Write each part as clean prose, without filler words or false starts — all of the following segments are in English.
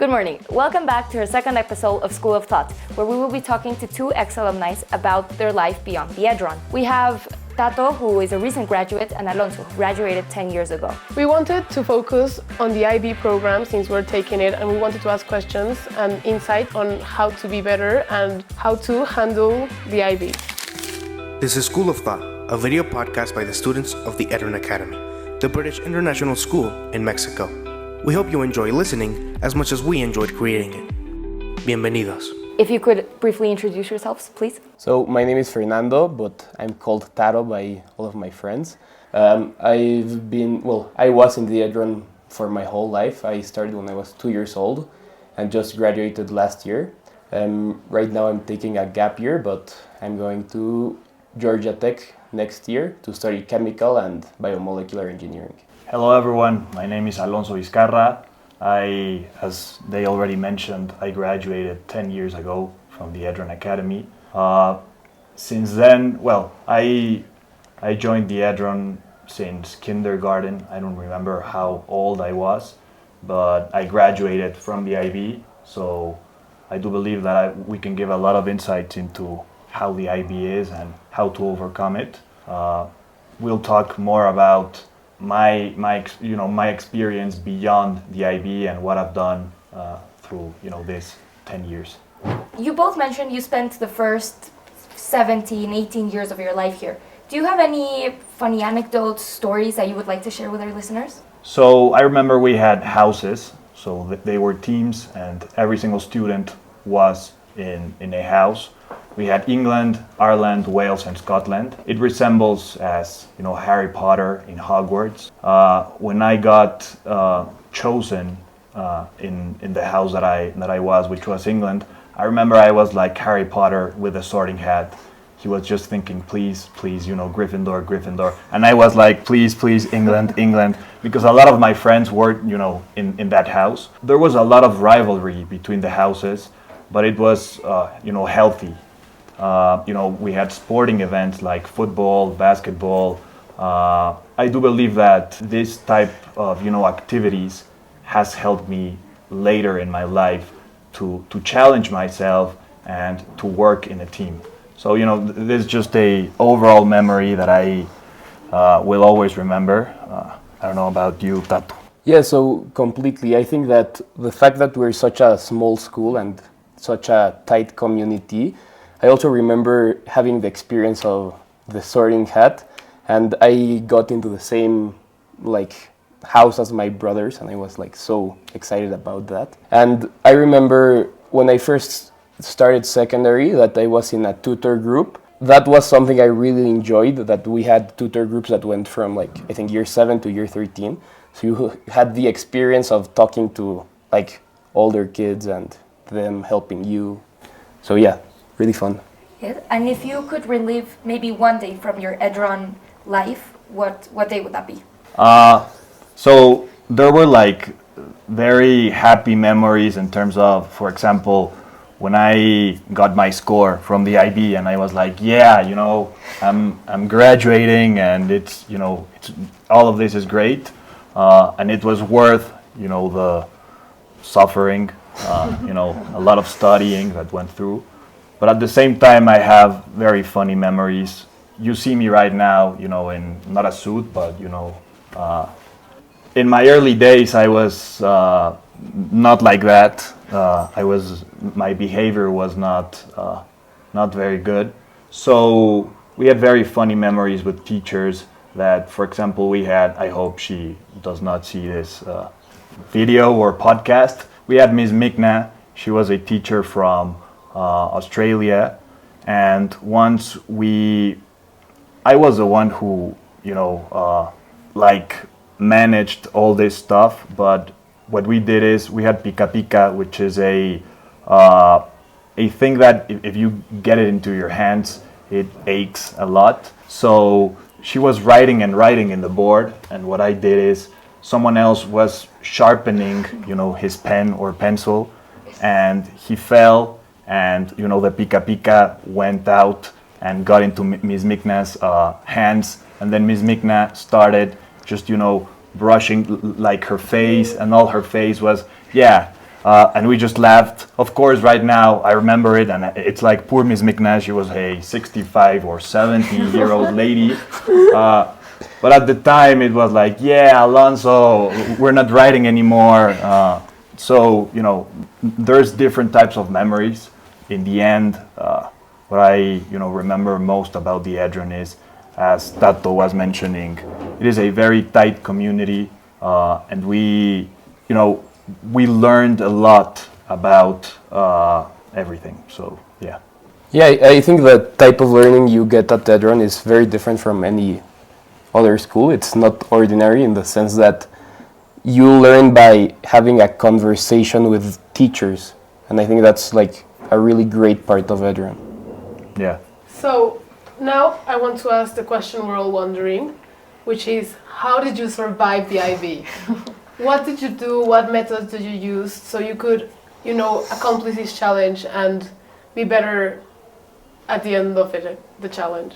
Good morning. Welcome back to our second episode of School of Thought, where we will be talking to two ex-alumni about their life beyond the Edron. We have Tato, who is a recent graduate, and Alonso, who graduated 10 years ago. We wanted to focus on the IB program since we're taking it, and we wanted to ask questions and insight on how to be better and how to handle the IB. This is School of Thought, a video podcast by the students of the Edron Academy, the British International School in Mexico. We hope you enjoy listening as much as we enjoyed creating it. Bienvenidos. If you could briefly introduce yourselves, please. So my name is Fernando, but I'm called Taro by all of my friends. I was in the Edron for my whole life. I started when I was 2 years old and just graduated last year. Right now I'm taking a gap year, but I'm going to Georgia Tech next year to study chemical and biomolecular engineering. Hello everyone, my name is Alonso Vizcarra. As they already mentioned, I graduated 10 years ago from the Edron Academy. Since then, I joined the Edron since kindergarten. I don't remember how old I was, but I graduated from the IB, so I do believe that we can give a lot of insights into how the IB is and how to overcome it. We'll talk more about my experience beyond the IB and what I've done through this 10 years. You both mentioned you spent the first 17, 18 years of your life here. Do you have any funny anecdotes, stories that you would like to share with our listeners? So I remember we had houses, so they were teams, and every single student was in a house. We had England, Ireland, Wales, and Scotland. It resembles as Harry Potter in Hogwarts. When I got chosen in the house that I was, which was England, I remember I was like Harry Potter with a sorting hat. He was just thinking, please, Gryffindor, Gryffindor, and I was like, please, England, England, because a lot of my friends were in that house. There was a lot of rivalry between the houses, but it was healthy. We had sporting events like football, basketball. I do believe that this type of activities has helped me later in my life to challenge myself and to work in a team. So this is just a overall memory that I will always remember. I don't know about you, Tato. Yeah, so completely. I think that the fact that we're such a small school and such a tight community, I also remember having the experience of the sorting hat, and I got into the same house as my brothers, and I was so excited about that. And I remember when I first started secondary that I was in a tutor group. That was something I really enjoyed, that we had tutor groups that went from I think year 7 to year 13. So you had the experience of talking to older kids and them helping you. So yeah, really fun. Yeah. And if you could relive maybe one day from your Edron life, what day would that be? So there were very happy memories in terms of, for example, when I got my score from the IB and I was like, I'm graduating and it's all of this is great, and it was worth the suffering, a lot of studying that went through. But at the same time, I have very funny memories. You see me right now, in not a suit, but in my early days, I was not like that. My behavior was not very good. So we had very funny memories with teachers. That, for example, we had. I hope she does not see this video or podcast. We had Ms. Mikna. She was a teacher from Australia, and once I was the one who managed all this stuff, but what we did is we had pica pica, which is a thing that if you get it into your hands, it aches a lot. So she was writing in the board, and what I did is someone else was sharpening his pen or pencil, and he fell, and the pica pica went out and got into Ms. Mikna's hands, and then Ms. Mikna started just brushing her face, and all her face was, And we just laughed. Of course, right now I remember it, and it's like poor Miss McNash. She was a 65 or 70-year-old lady. But at the time, it was like, yeah, Alonso, we're not riding anymore. So, there's different types of memories. In the end, what I, remember most about the Edron is, as Tato was mentioning, it is a very tight community, and we learned a lot about everything. So, yeah. Yeah, I think the type of learning you get at Edron is very different from any other school. It's not ordinary in the sense that you learn by having a conversation with teachers, and I think that's like a really great part of Edron. Yeah. So now I want to ask the question we're all wondering, which is, how did you survive the IB? What did you do? What methods did you use so you could, accomplish this challenge and be better at the end of it, the challenge,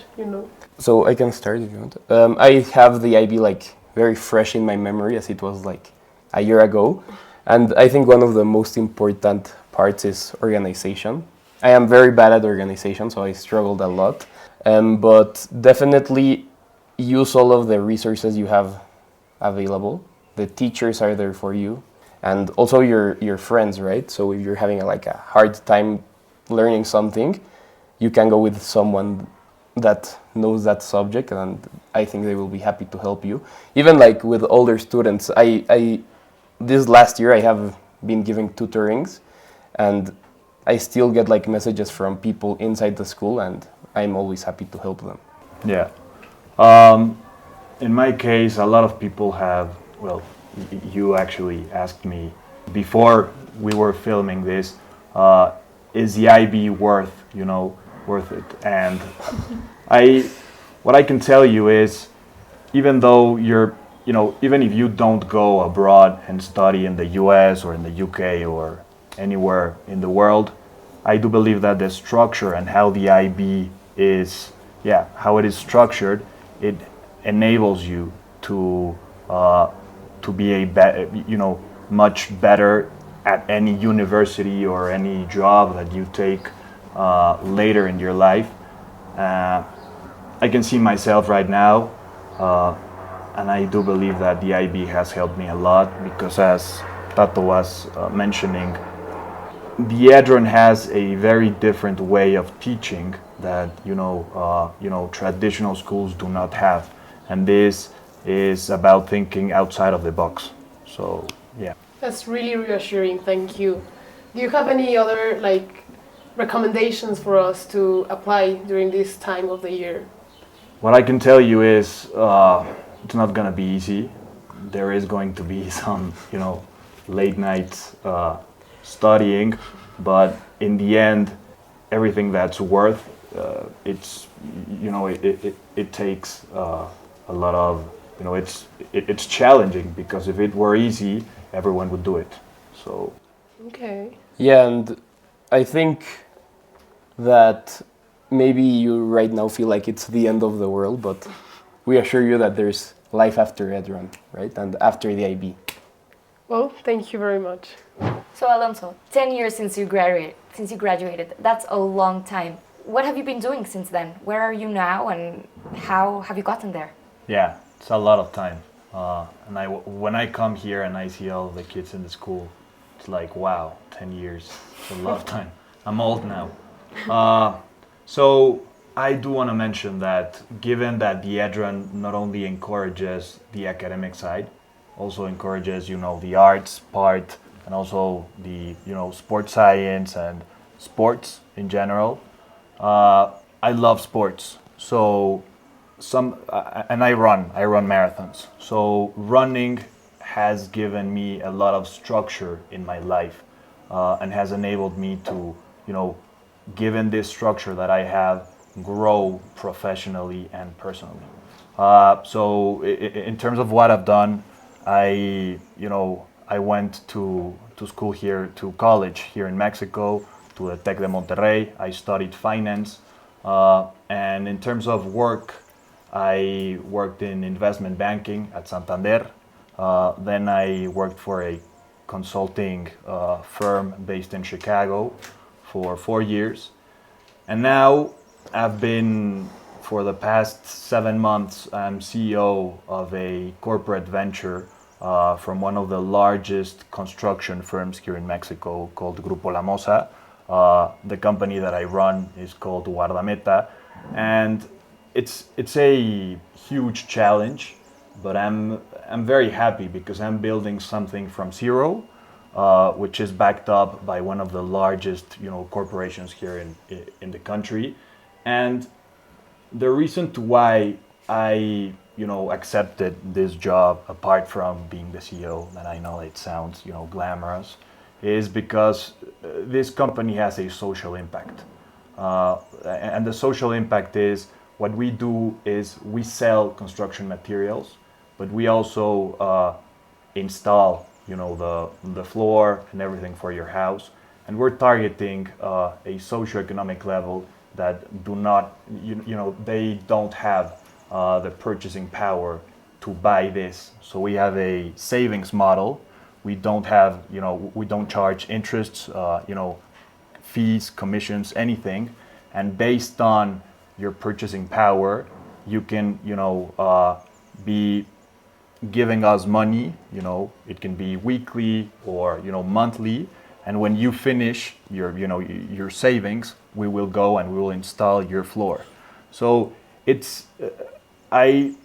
So I can start if you want. I have the IB like very fresh in my memory as it was like a year ago. And I think one of the most important parts is organization. I am very bad at organization, so I struggled a lot. But definitely use all of the resources you have available. The teachers are there for you. And also your friends, right? So if you're having a hard time learning something, you can go with someone that knows that subject, and I think they will be happy to help you. Even like with older students, I this last year I have been giving tutorings, and I still get like messages from people inside the school, and I'm always happy to help them. Yeah. In my case, a lot of people have, you actually asked me before we were filming this, is the IB worth it? And what I can tell you is, even though even if you don't go abroad and study in the US or in the UK or anywhere in the world, I do believe that the structure and how the IB is, how it is structured, it enables you to be much better at any university or any job that you take later in your life. I can see myself right now, and I do believe that the IB has helped me a lot, because as Tato was mentioning, the Edron has a very different way of teaching that traditional schools do not have, and this is about thinking outside of the box. So yeah. That's really reassuring. Thank you. Do you have any other recommendations for us to apply during this time of the year? What I can tell you is it's not going to be easy. There is going to be some, late nights studying, but in the end, everything that's worth, it takes a lot of, it's challenging, because if it were easy, everyone would do it. So. Okay. Yeah, and I think that maybe you right now feel like it's the end of the world, but we assure you that there's life after Edron, right? And after the IB. Well, thank you very much. So Alonso, 10 years since you graduated, that's a long time. What have you been doing since then? Where are you now, and how have you gotten there? Yeah, it's a lot of time. And when I come here and I see all the kids in the school, it's like, wow, 10 years, it's a lot of time. I'm old now. So I do want to mention that, given that the Edron not only encourages the academic side, also encourages, the arts part, and also the, sports science and sports in general. I love sports. So and I run marathons. So running has given me a lot of structure in my life, and has enabled me to, given this structure that I have, grow professionally and personally. So in terms of what I've done, I went to school here, to college here in Mexico, to the Tec de Monterrey. I studied finance. And in terms of work, I worked in investment banking at Santander. Then I worked for a consulting firm based in Chicago for 4 years. And now I've been, for the past 7 months, I'm CEO of a corporate venture from one of the largest construction firms here in Mexico called Grupo La Moza. The company that I run is called Guardameta, and it's a huge challenge, but I'm very happy because I'm building something from zero, which is backed up by one of the largest, corporations here in the country. And the reason to why I, accepted this job, apart from being the CEO, and I know it sounds, glamorous, is because this company has a social impact. And the social impact is, what we do is we sell construction materials, but we also install, the floor and everything for your house. And we're targeting a socioeconomic level that do not, they don't have the purchasing power to buy this. So we have a savings model. We don't have, we don't charge interests, fees, commissions, anything. And based on your purchasing power, you can, be giving us money, it can be weekly or, monthly. And when you finish your savings, we will go and we will install your floor. So it's, I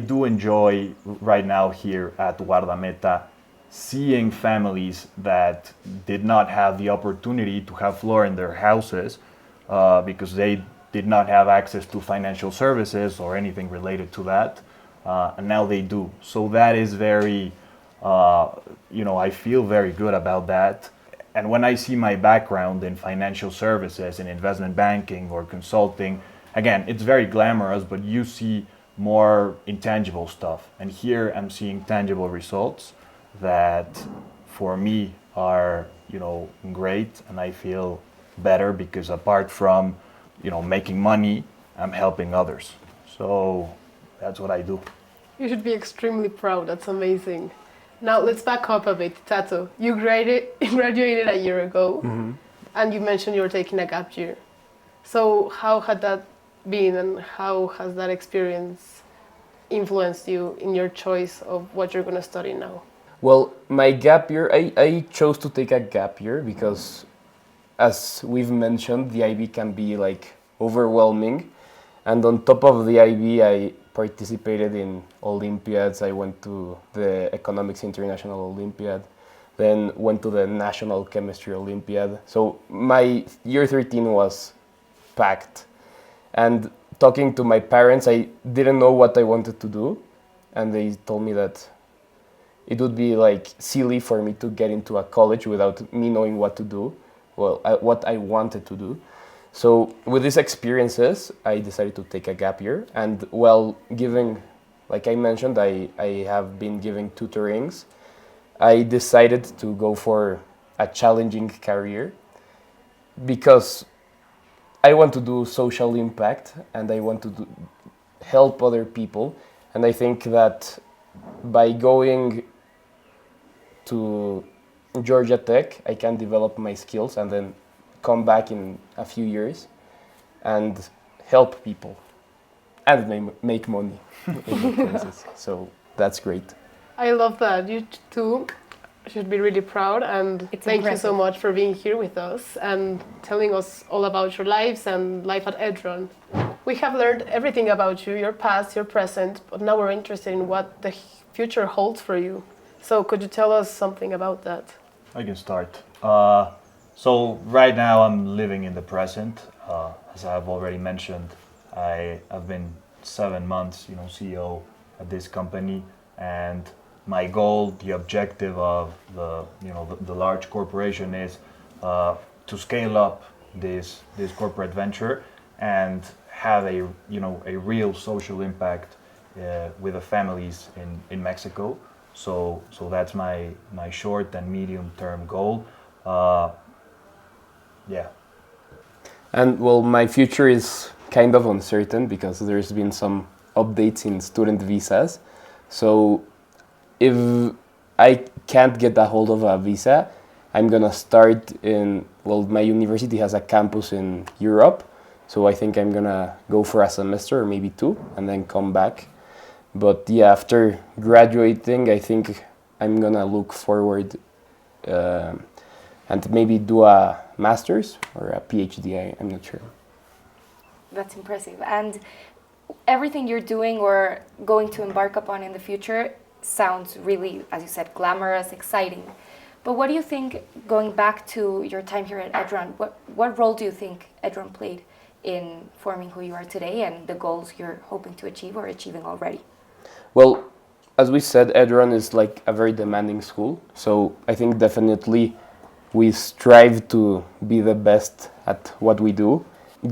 do enjoy right now here at Guardameta seeing families that did not have the opportunity to have floor in their houses because they did not have access to financial services or anything related to that, and now they do. So that is very, I feel very good about that. And when I see my background in financial services, in investment banking or consulting, again, it's very glamorous, but you see more intangible stuff. And here I'm seeing tangible results that for me are, great, and I feel better because apart from, making money, I'm helping others. So that's what I do. You should be extremely proud. That's amazing. Now let's back up a bit. Tato, you graduated a year ago, and you mentioned you were taking a gap year. So how had that been, and how has that experience influenced you in your choice of what you're going to study now? Well, my gap year, I chose to take a gap year because, as we've mentioned, the IB can be like overwhelming. And on top of the IB, I participated in Olympiads. I went to the Economics International Olympiad, then went to the National Chemistry Olympiad. So my year 13 was packed. And talking to my parents, I didn't know what I wanted to do. And they told me that it would be like silly for me to get into a college without me knowing what to do, what I wanted to do. So with these experiences, I decided to take a gap year. And while giving, like I mentioned, I have been giving tutorings, I decided to go for a challenging career because I want to do social impact and I want to help other people. And I think that by going to Georgia Tech, I can develop my skills and then come back in a few years and help people and make money in the process. So that's great. I love that. You too should be really proud, and thank you so much for being here with us and telling us all about your lives and life at Edron. We have learned everything about you, your past, your present, but now we're interested in what the future holds for you. So could you tell us something about that? I can start. So right now I'm living in the present. As I've already mentioned, I've been 7 months, CEO at this company, and my goal, the objective of the large corporation is to scale up this corporate venture and have a real social impact with the families in Mexico. So that's my short and medium term goal. Yeah. And well, my future is kind of uncertain because there's been some updates in student visas. So if I can't get a hold of a visa, I'm gonna start in, well, my university has a campus in Europe, so I think I'm gonna go for a semester or maybe 2 and then come back. But yeah, after graduating, I think I'm gonna look forward and maybe do a master's or a PhD, I'm not sure. That's impressive. And everything you're doing or going to embark upon in the future sounds really, as you said, glamorous, exciting. But what do you think, going back to your time here at Edron, what role do you think Edron played in forming who you are today and the goals you're hoping to achieve or achieving already? Well, as we said, Edron is like a very demanding school. So I think definitely we strive to be the best at what we do,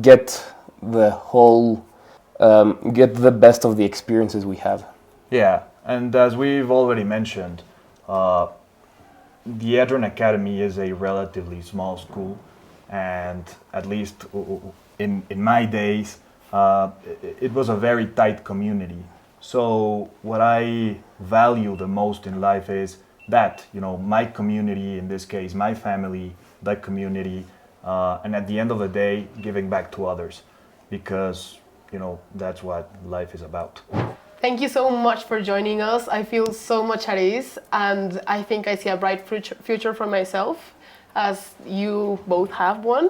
get the best of the experiences we have. Yeah, and as we've already mentioned, the Edron Academy is a relatively small school, and at least in my days, it was a very tight community. So what I value the most in life is that, my community, in this case, my family, that community, and at the end of the day, giving back to others, because, that's what life is about. Thank you so much for joining us. I feel so much at ease, and I think I see a bright future for myself, as you both have one.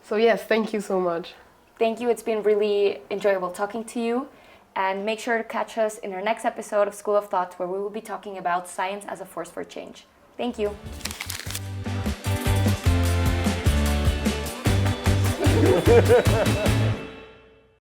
So yes, thank you so much. Thank you. It's been really enjoyable talking to you. And make sure to catch us in our next episode of School of Thought, where we will be talking about science as a force for change. Thank you.